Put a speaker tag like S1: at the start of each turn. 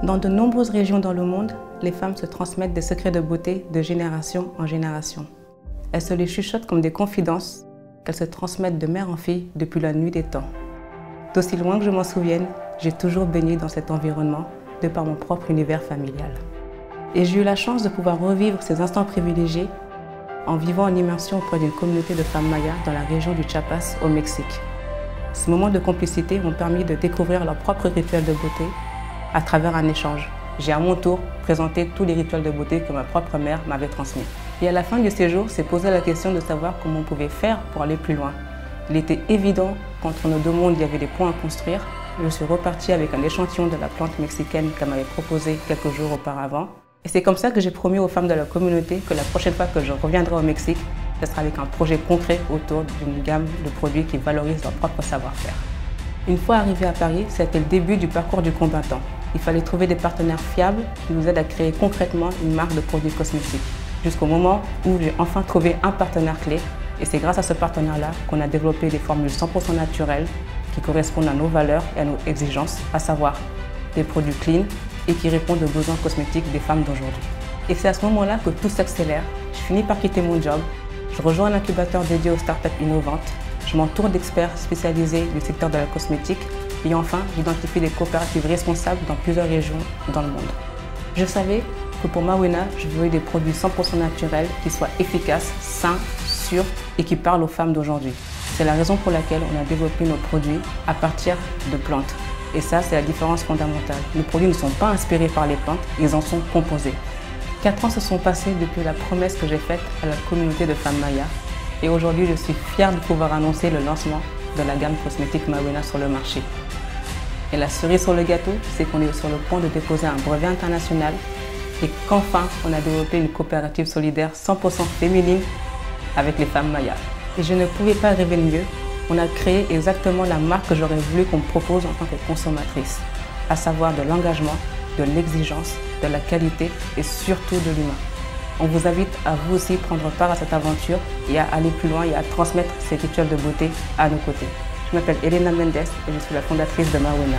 S1: Dans de nombreuses régions dans le monde, les femmes se transmettent des secrets de beauté de génération en génération. Elles se les chuchotent comme des confidences qu'elles se transmettent de mère en fille depuis la nuit des temps. D'aussi loin que je m'en souvienne, j'ai toujours baigné dans cet environnement de par mon propre univers familial. Et j'ai eu la chance de pouvoir revivre ces instants privilégiés en vivant en immersion auprès d'une communauté de femmes mayas dans la région du Chiapas au Mexique. Ces moments de complicité m'ont permis de découvrir leurs propres rituels de beauté à travers un échange. J'ai à mon tour présenté tous les rituels de beauté que ma propre mère m'avait transmis. Et à la fin du séjour, s'est posé la question de savoir comment on pouvait faire pour aller plus loin. Il était évident qu'entre nos deux mondes, il y avait des points à construire. Je suis repartie avec un échantillon de la plante mexicaine qu'elle m'avait proposée quelques jours auparavant. Et c'est comme ça que j'ai promis aux femmes de la communauté que la prochaine fois que je reviendrai au Mexique, ce sera avec un projet concret autour d'une gamme de produits qui valorisent leur propre savoir-faire. Une fois arrivé à Paris, c'était le début du parcours du combattant. Il fallait trouver des partenaires fiables qui nous aident à créer concrètement une marque de produits cosmétiques. Jusqu'au moment où j'ai enfin trouvé un partenaire clé. Et c'est grâce à ce partenaire-là qu'on a développé des formules 100% naturelles qui correspondent à nos valeurs et à nos exigences, à savoir des produits clean et qui répondent aux besoins cosmétiques des femmes d'aujourd'hui. Et c'est à ce moment-là que tout s'accélère. Je finis par quitter mon job, je rejoins un incubateur dédié aux startups innovantes, je m'entoure d'experts spécialisés du secteur de la cosmétique et enfin, j'identifie des coopératives responsables dans plusieurs régions dans le monde. Je savais que pour Mawena, je voulais des produits 100% naturels qui soient efficaces, sains, sûrs et qui parlent aux femmes d'aujourd'hui. C'est la raison pour laquelle on a développé nos produits à partir de plantes. Et ça, c'est la différence fondamentale. Nos produits ne sont pas inspirés par les plantes, ils en sont composés. 4 ans se sont passés depuis la promesse que j'ai faite à la communauté de femmes mayas. Et aujourd'hui, je suis fière de pouvoir annoncer le lancement de la gamme cosmétique Mawena sur le marché. Et la cerise sur le gâteau, c'est qu'on est sur le point de déposer un brevet international et qu'enfin, on a développé une coopérative solidaire 100% féminine avec les femmes mayas. Et je ne pouvais pas rêver de mieux. On a créé exactement la marque que j'aurais voulu qu'on me propose en tant que consommatrice, à savoir de l'engagement, de l'exigence, de la qualité et surtout de l'humain. On vous invite à vous aussi prendre part à cette aventure et à aller plus loin et à transmettre ces rituels de beauté à nos côtés. Je m'appelle Elena Mendes et je suis la fondatrice de Mawena.